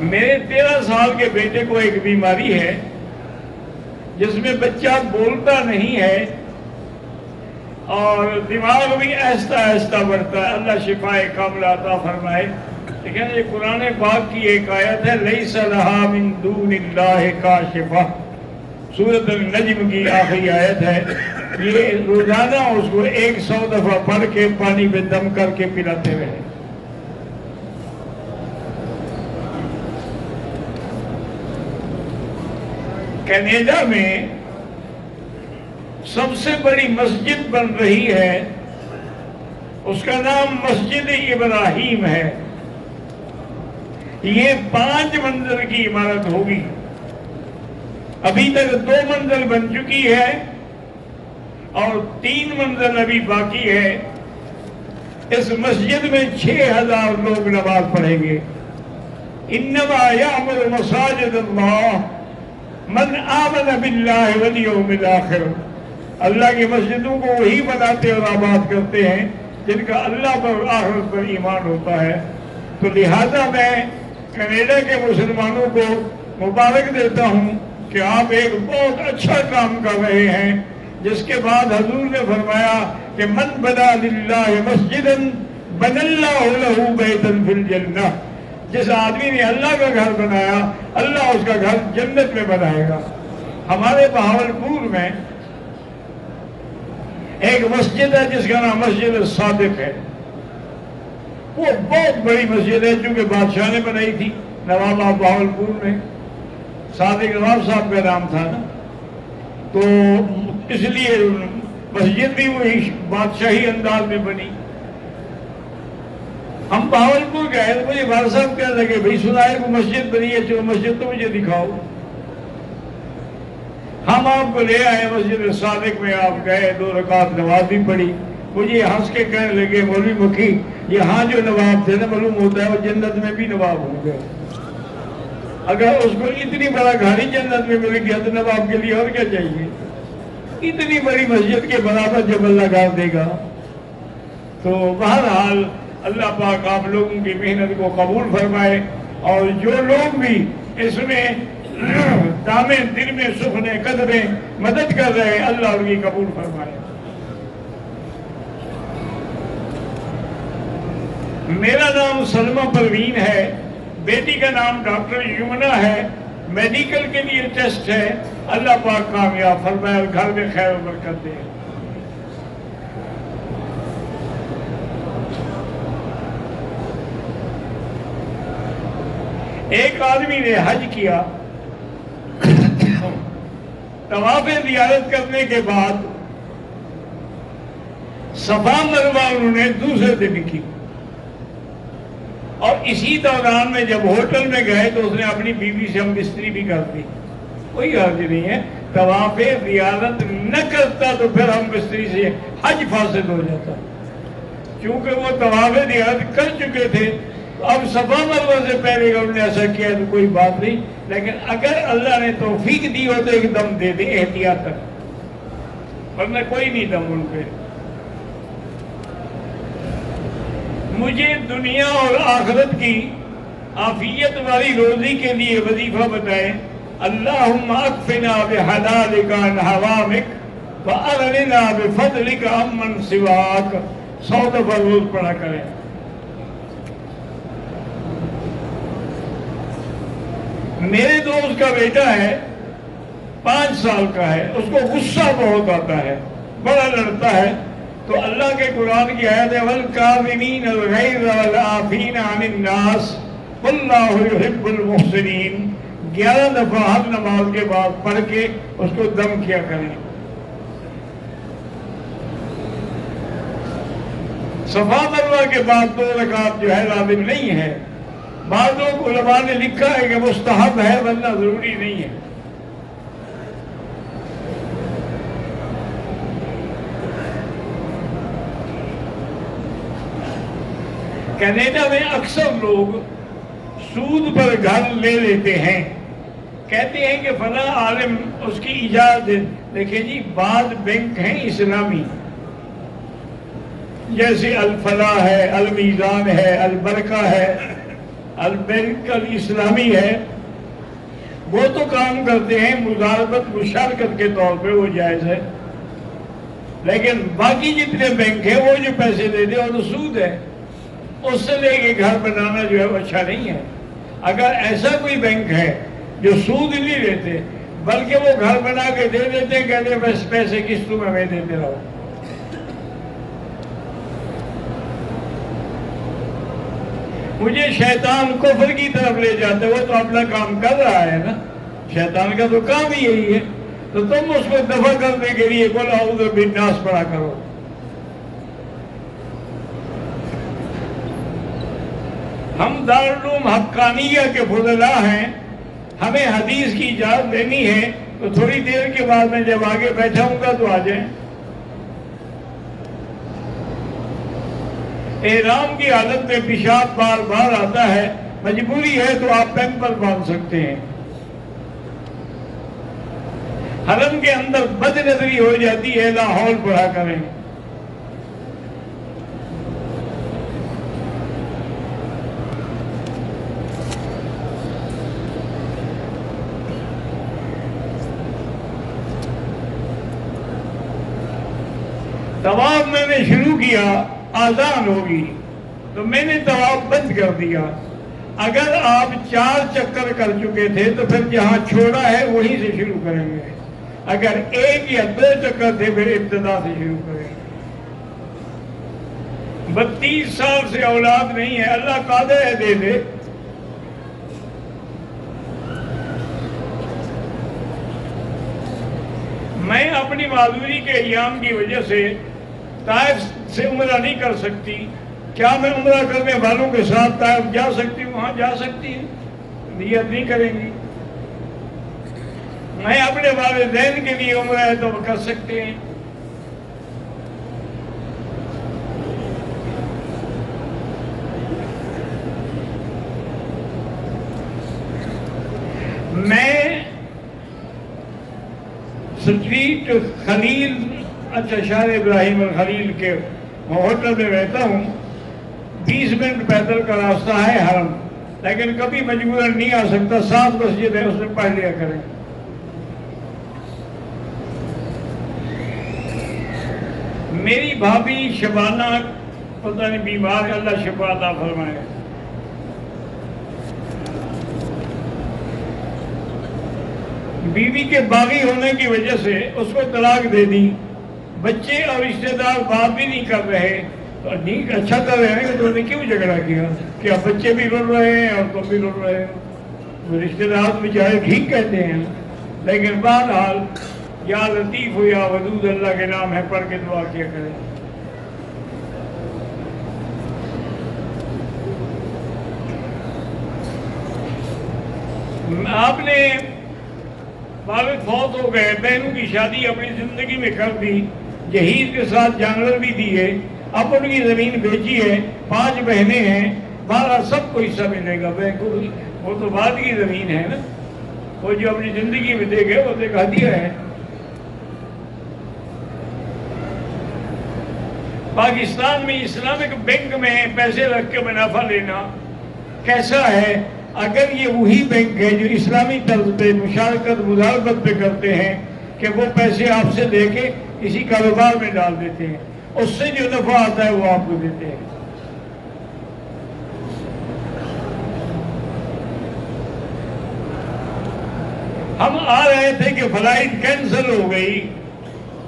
میرے 13 سال کے بیٹے کو ایک بیماری ہے جس میں بچہ بولتا نہیں ہے اور دماغ بھی آہستہ آہستہ بڑھتا ہے. اللہ شفائے کاملہ عطا فرمائے. لیکن یہ قرآن پاک کی ایک آیت ہے لیس لہا من دون اللہ کاشفہ، سورۃ النجم کی آخری آیت ہے. یہ روزانہ اس کو 100 دفعہ پڑھ کے پانی پہ دم کر کے پلاتے رہے. کینیڈا میں سب سے بڑی مسجد بن رہی ہے، اس کا نام مسجد ابراہیم ہے. یہ 5 منزل کی عمارت ہوگی. ابھی تک 2 منزل بن چکی ہے اور 3 منزل ابھی باقی ہے. اس مسجد میں 6000 لوگ نماز پڑھیں گے. انما یعمر مساجد اللہ من آمن باللہ والیوم الآخر. اللہ کی مسجدوں کو وہی بناتے اور آباد کرتے ہیں جن کا اللہ پر آخرت پر ایمان ہوتا ہے. تو لہذا میں کینیڈا کے مسلمانوں کو مبارک دیتا ہوں کہ آپ ایک بہت اچھا کام کر رہے ہیں، جس کے بعد حضور نے فرمایا کہ من بنا للہ مسجدا بنى اللہ لہ بیتا فی الجنہ. جس آدمی نے اللہ کا گھر بنایا اللہ اس کا گھر جنت میں بنائے گا. ہمارے بہاولپور میں ایک مسجد ہے جس کا نام مسجد صادق ہے. وہ بہت بڑی مسجد ہے چونکہ بادشاہ نے بنائی تھی. نواب آف بہاولپور میں صادق نواب صاحب کا نام تھا نا، تو اس لیے مسجد بھی وہی بادشاہی انداز میں بنی. ہم بہاولپور گئے تو مجھے بھائی صاحب کہنے لگے بھائی سنا ہے کو مسجد بنی ہے، چلو مسجد تو مجھے دکھاؤ. ہم آپ کو لے آئے مسجد صادق میں. آپ گئے 2 رکعت نماز بھی پڑھی. مجھے ہنس کے کہنے لگے مولوی مکھی یہاں جو نواب تھے نا معلوم ہوتا ہے وہ جنت میں بھی نواب ہوں گے. اگر اس کو اتنی بڑا گھر جنت میں مل گیا تو نواب کے لیے اور کیا چاہیے. اتنی بڑی مسجد کے برابر جب اللہ گھر دے گا. تو بہرحال اللہ پاک آپ لوگوں کی محنت کو قبول فرمائے، اور جو لوگ بھی اس میں دامے دل میں سخنے قدریں مدد کر رہے ہیں اللہ ان کی قبول فرمائے. میرا نام سلمہ پروین ہے، بیٹی کا نام ڈاکٹر یمنا ہے. میڈیکل کے لیے ٹیسٹ ہے. اللہ پاک کامیاب فرمائے، گھر میں خیر و برکت دے. ایک آدمی نے حج کیا، طواف زیارت کرنے کے بعد صفا مروہ انہوں نے دوسرے دن کی، اور اسی دوران میں جب ہوٹل میں گئے تو اس نے اپنی بیوی سے ہم بستری بھی کر دی. کوئی حرج نہیں ہے. طواف زیارت نہ کرتا تو پھر ہم بستری سے حج فاسد ہو جاتا. چونکہ وہ طواف زیارت کر چکے تھے، اب صفا مروہ سے پہلے انہوں نے ایسا کیا تو کوئی بات نہیں. لیکن اگر اللہ نے توفیق دی ہو تو ایک دم دے دے احتیاط تک، ورنہ کوئی نہیں دم ان پہ. مجھے دنیا اور آخرت کی عافیت والی روزی کے لیے وظیفہ بتائیں. اللہم اکفنا بحلالک عن حرامک واغننا بفضلک عمن سواک. 100 دفعہ روز پڑھا کریں. میرے دوست کا بیٹا ہے 5 سال کا ہے، اس کو غصہ بہت آتا ہے، بڑا لڑتا ہے. تو اللہ کے قرآن کی آیت ہے وَالْكَاظِمِينَ الْغَيْظَ وَالْعَافِينَ عَنِ النَّاسِ وَاللَّهُ يُحِبُّ الْمُحْسِنِينَ. 11 دفعہ ہر نماز کے بعد پڑھ کے اس کو دم کیا کریں. صفا مروہ کے بعد 2 رکعت جو ہے لازم نہیں ہے. بعضوں علماء نے لکھا ہے کہ مستحب ہے ورنہ ضروری نہیں ہے. کینیڈا میں اکثر لوگ سود پر گھر لے لیتے ہیں، کہتے ہیں کہ فلاں عالم اس کی اجازت دے. دیکھیں جی بعض بینک ہیں اسلامی، جیسے الفلاح ہے، المیزان ہے، البرکہ ہے، البینک الاسلامی ہے، وہ تو کام کرتے ہیں مضاربت مشارکت کے طور پہ، وہ جائز ہے، لیکن باقی جتنے بینک ہیں وہ جو پیسے دیتے ہیں وہ تو سود ہے، اس سے لے کے گھر بنانا جو ہے وہ اچھا نہیں ہے۔ اگر ایسا کوئی بینک ہے جو سود نہیں لیتے بلکہ وہ گھر بنا کے دے دیتے ہیں، کہتے ہیں بس پیسے قسطوں میں ہمیں دیتے رہو، مجھے شیطان کفر کی طرف لے جاتے، وہ تو اپنا کام کر رہا ہے نا، شیطان کا تو کام ہی یہی ہے، تو تم اس کو دفع کرنے کے لیے قل اعوذ بالناس پڑھا کرو۔ ہم دارالعلوم حقانیہ کے فضلاء ہیں، ہمیں حدیث کی اجازت دینی ہے تو تھوڑی دیر کے بعد میں جب آگے بیٹھا ہوں گا تو آ جائیں۔ احرام کی حالت میں پیشاب بار بار آتا ہے، مجبوری ہے تو آپ پیمپر باندھ سکتے ہیں۔ حرم کے اندر بد نظری ہو جاتی ہے، لاہور پڑھا کریں۔ طواف میں نے شروع کیا، آذان ہوگی تو میں نے طواف بند کر دیا۔ اگر آپ 4 چکر کر چکے تھے تو پھر جہاں چھوڑا ہے وہیں سے شروع کریں گے، اگر 1 یا 2 چکر تھے پھر ابتدا سے شروع کریں گے۔ 32 سال سے اولاد نہیں ہے، اللہ قادر ہے دے دے۔ میں اپنی معذوری کے ایام کی وجہ سے طائف سے عمرہ نہیں کر سکتی، کیا میں عمرہ کرنے والوں کے ساتھ طائف جا سکتی ہوں؟ وہاں جا سکتی ہیں، نیت نہیں کریں گی۔ میں اپنے والدین کے لیے عمرہ ہے تو کر سکتے ہیں۔ میں سٹریٹ خلیل، اچھا شاہ ابراہیم الخلیل کے ہوٹل میں رہتا ہوں، 20 منٹ پیدل کا راستہ ہے حرم، لیکن کبھی مجبوراً نہیں آ سکتا، 7 مسجد ہے اس میں پڑھ لیا کریں۔ میری بھابھی شبانہ پتہ نہیں بیمار ہے، اللہ شفا عطا فرمائے۔ بیوی کے باغی ہونے کی وجہ سے اس کو طلاق دے دی، بچے اور رشتہ دار بات بھی نہیں کر رہے، تو نہیں اچھا کر رہے ہیں کہ تو نے کیوں جھگڑا کیا؟ کیا بچے بھی رول رہے ہیں اور تم بھی رول رہے ہو؟ رشتہ دار بیچارے ٹھیک کہتے ہیں، لیکن بہرحال یا لطیف ہو یا ودود اللہ کے نام ہے پڑھ کے دعا کیا کریں۔ آپ نے والد فوت ہو گئے، بہنوں کی شادی اپنی زندگی میں کر دی، جہیز کے ساتھ جانور بھی دیے، اب ان کی زمین بیچی ہے، 5 بہنیں ہیں، 12 سب کو حصہ ملے گا۔ وہ تو بعد کی زمین ہے نا، وہ جو اپنی زندگی میں دے گئے وہ تو ایک ہدیہ ہے۔ پاکستان میں اسلامک بینک میں پیسے رکھ کے منافع لینا کیسا ہے؟ اگر یہ وہی بینک ہے جو اسلامی طرز پہ مشارکت مضاربت پہ کرتے ہیں کہ وہ پیسے آپ سے دے کے کسی کاروبار میں ڈال دیتے ہیں، اس سے جو نفع آتا ہے وہ آپ کو دیتے ہیں۔ ہم آ رہے تھے کہ فلائٹ کینسل ہو گئی،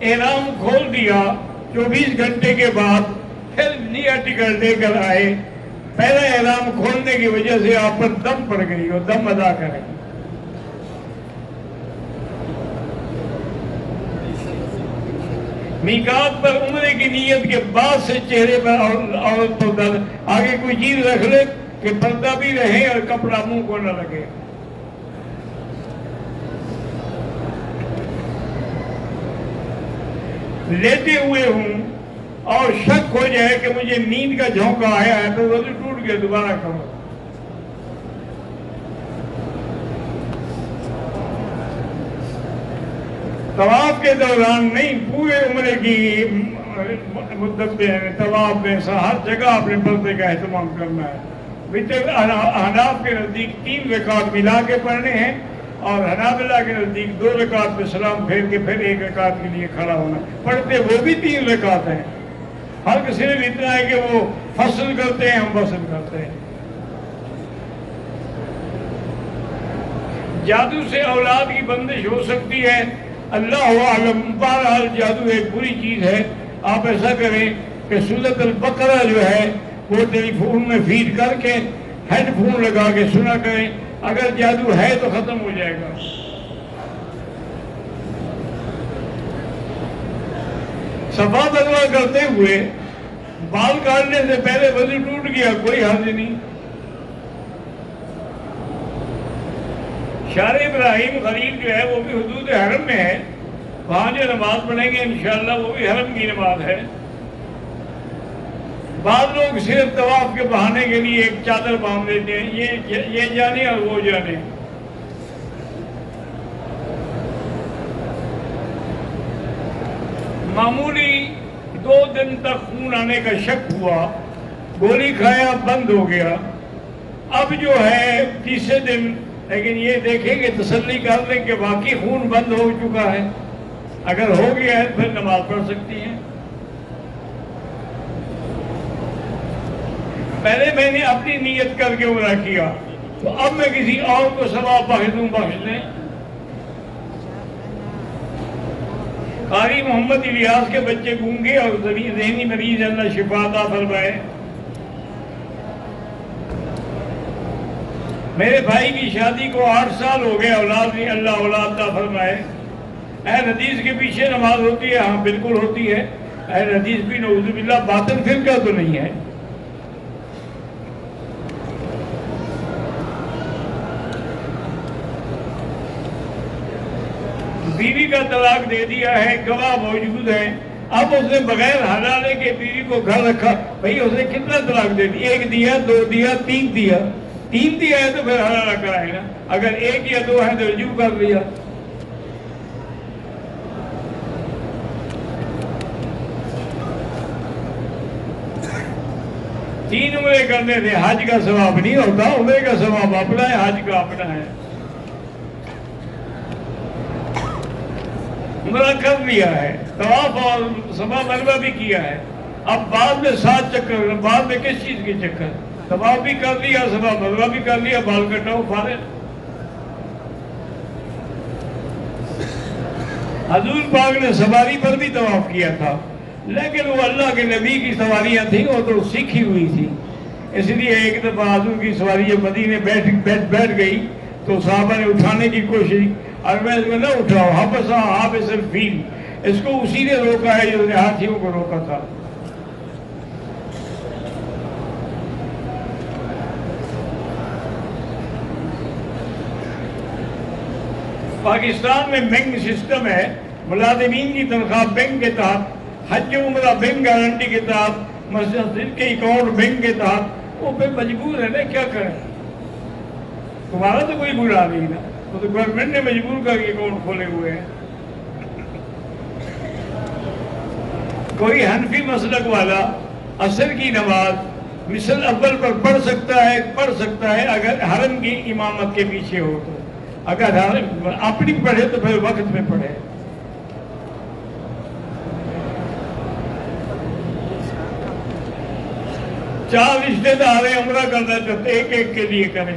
اعلان کھول دیا، 24 گھنٹے کے بعد پھر نیا ٹکٹ لے کر آئے، پہلا اعلان کھولنے کی وجہ سے آپ پر دم پڑ گئی اور دم ادا کریں۔ میقات پر عمرے کی نیت کے بعد سے چہرے پر عورت پر درد، آگے کوئی چیز رکھ لے کہ پردہ بھی رہے اور کپڑا منہ کو نہ لگے۔ لیتے ہوئے ہوں اور شک ہو جائے کہ مجھے نیند کا جھونکا آیا ہے تو وضو ٹوٹ گیا، دوبارہ کرو۔ طواف کے دوران نہیں، پورے عمرے کی مدت میں طواف میں ہر جگہ اپنے پردے کا اہتمام کرنا ہے۔ وطر احناف کے نزدیک 3 رکعت ملا کے پڑھنے ہیں، اور حنابلہ کے نزدیک 2 رکعت پہ سلام پھیر کے پھر 1 رکعت کے لیے کھڑا ہونا۔ پڑھتے وہ بھی 3 رکعت ہیں، فرق صرف اتنا ہے کہ وہ فصل کرتے ہیں، ہم فصل کرتے ہیں۔ جادو سے اولاد کی بندش ہو سکتی ہے، اللہ عالم۔ بہرحال جادو ایک بری چیز ہے۔ آپ ایسا کریں کہ سورۃ البقرہ جو ہے وہ ٹیلی فون میں فیڈ کر کے ہیڈ فون لگا کے سنا کریں، اگر جادو ہے تو ختم ہو جائے گا۔ صفا مروا کرتے ہوئے بال کاٹنے سے پہلے وضو ٹوٹ گیا، کوئی حرج نہیں۔ شار ابراہیم خلیل جو ہے وہ بھی حدود حرم میں ہے، وہاں جو نماز پڑھیں گے انشاءاللہ وہ بھی حرم کی نماز ہے۔ بعض لوگ صرف طواف کے بہانے کے لیے ایک چادر باندھ دیتے ہیں، یہ جانے اور وہ جانے۔ معمولی 2 دن تک خون آنے کا شک ہوا، گولی کھایا بند ہو گیا، اب جو ہے تیسرے دن، لیکن یہ دیکھیں کہ تسلی کر لیں کہ واقعی خون بند ہو چکا ہے، اگر ہو گیا ہے پھر نماز پڑھ سکتی ہیں۔ پہلے میں نے اپنی نیت کر کے عمرہ کیا، تو اب میں کسی اور کو ثواب بخش دوں، بخش دیں۔ قاری محمد الیاس کے بچے گونگے اور ذہنی مریض، اللہ شفا عطا فرمائے۔ میرے بھائی کی شادی کو 8 سال ہو گئے، اولاد نہیں، اللہ اولاد عطا فرمائے۔ اہل حدیث کے پیچھے نماز ہوتی ہے؟ ہاں بالکل ہوتی ہے۔ اہل حدیث بھی نعوذ باللہ باطل فرقہ تو نہیں ہے۔ بیوی کا طلاق دے دیا ہے، گواہ موجود ہے، اب اس نے بغیر حلالے کے بیوی کو گھر رکھا، بھئی اس نے کتنا طلاق دے دیا؟ 1 دیا، 2 دیا، 3 دیا؟ 3 دیا ہے تو پھر حلالہ کرائے نا، اگر 1 یا 2 ہے تو رجوع کر لیا۔ تین عمرے کرنے سے حج کا ثواب نہیں ہوتا، عمرے کا ثواب اپنا ہے، حج کا اپنا ہے۔ عمرہ کر لیا ہے، طواف اور صفا مروہ بھی کیا ہے، اب بعد میں 7 چکر، بعد میں کس چیز کے چکر؟ طواف بھی کر لیا، صفا مروہ بھی کر لیا، بال کٹاؤ فارغ۔ حضور پاک نے سواری پر بھی طواف کیا تھا، لیکن وہ اللہ کے نبی کی سواریاں تھیں، وہ تو سیکھی ہوئی تھی، اس لیے ایک دفعہ حضور کی سواری جب مدینے بیٹھ گئی تو صحابہ نے اٹھانے کی کوشش، اور میں اس کو نہ اٹھاؤ، حافظ الفیل، اس کو اسی نے روکا ہے جو نے ہاتھیوں کو روکا تھا۔ پاکستان میں بینک سسٹم ہے، ملازمین کی تنخواہ بینک کے تحت، حج عمرہ بینک گارنٹی کے تحت، مسجد کے اکاؤنٹ بینک کے تحت، وہ پہ مجبور ہے نا، کیا کریں؟ تمہارا تو کوئی گناہ نہیں نا، وہ تو گورنمنٹ نے مجبور کر کے اکاؤنٹ کھولے ہوئے ہیں۔ کوئی حنفی مسلک والا عصر کی نماز مثل اول پر پڑھ سکتا ہے اگر حرم کی امامت کے پیچھے ہو تو، اگر حرم اپنی پڑھے تو پھر وقت میں پڑھے۔ چار رشتے دار ہیں، عمرہ کرنا چاہتے، ایک ایک کے لیے کریں۔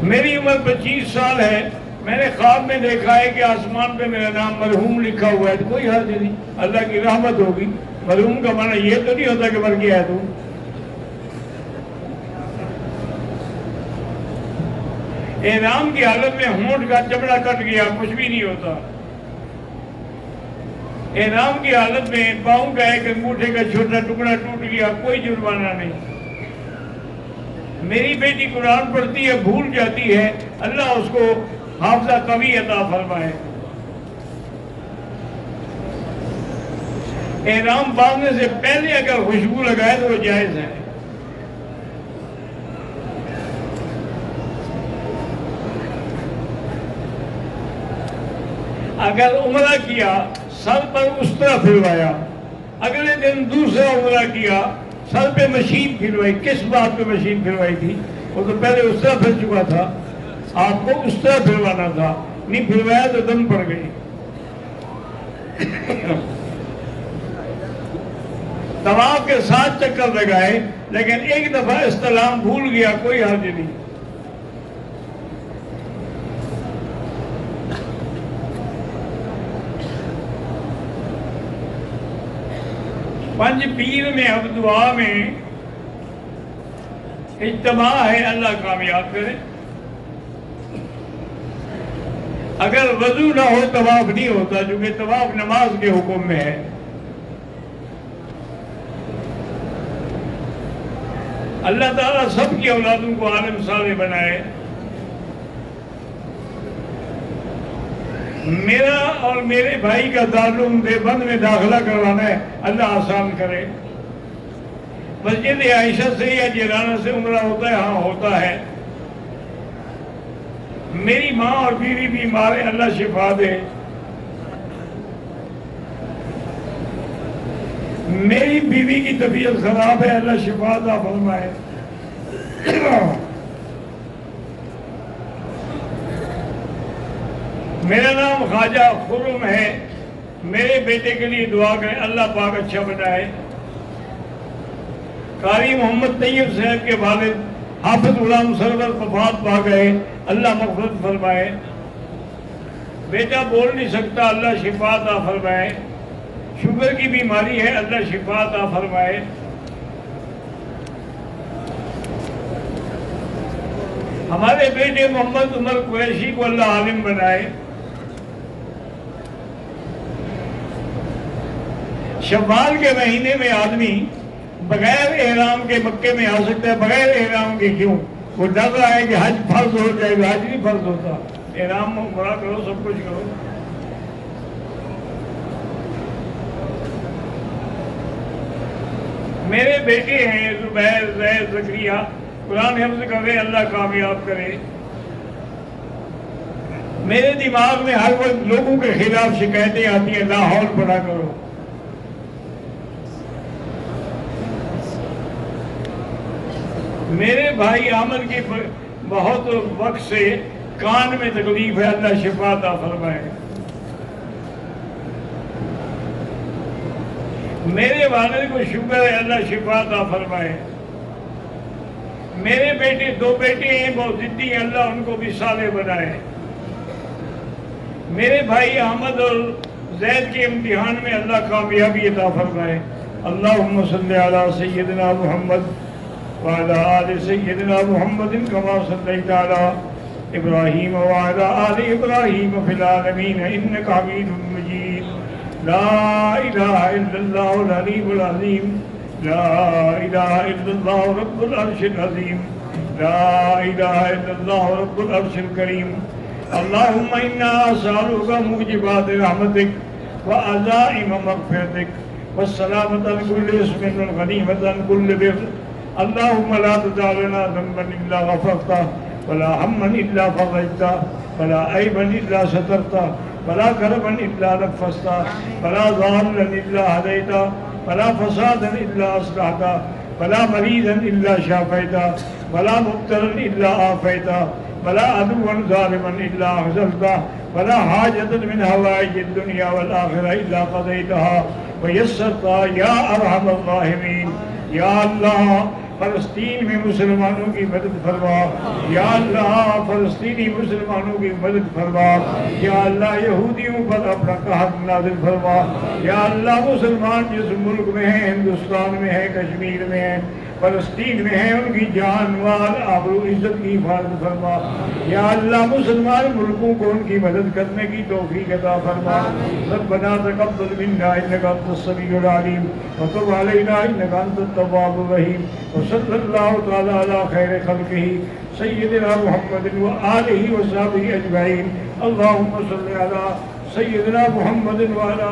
میری عمر 25 سال ہے، میں نے خواب میں دیکھا ہے کہ آسمان پہ میرا نام مرحوم لکھا ہوا ہے، تو کوئی حرج نہیں، اللہ کی رحمت ہوگی۔ مرحوم کا معنی یہ تو نہیں ہوتا کہ مر گیا ہے تو۔ احرام کی حالت میں ہونٹ کا چمڑا کٹ گیا، کچھ بھی نہیں ہوتا۔ احرام کی حالت میں پاؤں کا ایک انگوٹھے کا چھوٹا ٹکڑا ٹوٹ گیا، کوئی جرمانہ نہیں۔ میری بیٹی قرآن پڑھتی ہے، بھول جاتی ہے، اللہ اس کو حافظہ قوی عطا فرمائے۔ احرام باندھنے سے پہلے اگر خوشبو لگائے تو وہ جائز ہے۔ اگر عمرہ کیا، سر پر استرا پھروایا، اگلے دن دوسرا عمرہ کیا، سر پہ مشین پھروائی. کس بات پہ مشین پھروائی تھی؟ وہ تو پہلے اس طرح پھر چکا تھا، آپ کو اس طرح پھروانا تھا. نہیں پھروایا تو دم پڑ گئی. طواف کے 7 چکر لگائے، لیکن ایک دفعہ استلام بھول گیا، کوئی حرج نہیں. پنج پیر میں اب دعا میں اجتماع ہے، اللہ کامیاب کرے. اگر وضو نہ ہو طواف نہیں ہوتا، چونکہ طواف نماز کے حکم میں ہے. اللہ تعالیٰ سب کی اولادوں کو عالم صالح بنائے. میرا اور میرے بھائی کا دارالعلوم دیوبند میں داخلہ کروانا ہے، اللہ آسان کرے. مسجد عائشہ سے یا جیرانہ سے عمرہ ہوتا ہے؟ ہاں ہوتا ہے. میری ماں اور بیوی بیمار ہے، اللہ شفا دے. میری بیوی کی طبیعت خراب ہے، اللہ شفا عطا فرمائے. میرا نام خواجہ خرم ہے. میرے بیٹے کے لیے دعا کریں، اللہ پاک اچھا بنائے. قاری محمد طیب صاحب کے والد حافظ غلام سرور وفات پا گئے، اللہ مغفرت فرمائے. بیٹا بول نہیں سکتا، اللہ شفا عطا فرمائے. شوگر کی بیماری ہے، اللہ شفا عطا فرمائے. ہمارے بیٹے محمد عمر قریشی کو اللہ عالم بنائے. شوال کے مہینے میں آدمی بغیر احرام کے مکے میں آ سکتا ہے. بغیر احرام کے کیوں؟ وہ ڈر رہا ہے کہ حج فرض ہو جائے گا. حج نہیں فرض ہوتا. احرام عمرہ کرو، سب کچھ کرو. میرے بیٹے ہیں زبیر، زید، زکریا، قرآن حفظ کرے، اللہ کامیاب کرے. میرے دماغ میں ہر وقت لوگوں کے خلاف شکایتیں آتی ہیں، لاہور پڑھا کرو. میرے بھائی عامر کی بہت وقت سے کان میں تکلیف ہے، اللہ شفا عطا فرمائے. میرے والد کو شوگر ہے، اللہ شفا عطا فرمائے. میرے بیٹے 2 بیٹے ہیں، بہت ضدی ہیں، اللہ ان کو بھی صالح بنائے. میرے بھائی احمد اور زید کے امتحان میں اللہ کامیابی عطا فرمائے. اللہم صلی علی سیدنا محمد وعلى آل سيدنا محمد كما صليت على إبراهيم وعلى آل إبراهيم في العالمين إنك حميد مجيد. لا إله إلا الله العلي العظيم. لا إله إلا الله رب العرش العظيم. لا إله إلا الله رب العرش الكريم. اللهم إنا أسألك موجبات رحمتك وعزائم مغفرتك والسلامة عن كل اسم والغنيمة عن كل بر. اللهم لا تدع لنا ذنبا الا غفرته ولا هما الا فرجته ولا عيبا الا سترته ولا كربا الا نفسته ولا ضالا الا هديته ولا فسادا الا اصلحته ولا مريضا الا شافيته ولا مبتلا الا عافيته ولا عدوا ظالما الا اخذلته ولا حاجة من هوائج الدنيا والآخرة الا قضيتها ويسرتها يا ارحم الراحمين. یا اللہ فلسطین میں مسلمانوں کی مدد فرما. یا اللہ فلسطینی مسلمانوں کی مدد فرما. یا اللہ یہودیوں پر اپنا قہر نازل فرما. یا اللہ مسلمان جس ملک میں ہیں، ہندوستان میں ہیں، کشمیر میں ہیں، فلسطین میں ہیں، ان کی جان مال آبرو عزت کی حفاظت فرما. یا اللہ مسلمان ملکوں کو ان کی مدد کرنے کی توفیق عطا فرما. ربنا تقبل منا انک انت السمیع العلیم وتب علینا انک انت التواب الرحیم. وصلی اللہ تعالی علی خیر خلقہ سیدنا محمد وآلہ وصحبہ اجمعین. اللہم صلی علی سیدنا محمد وعلی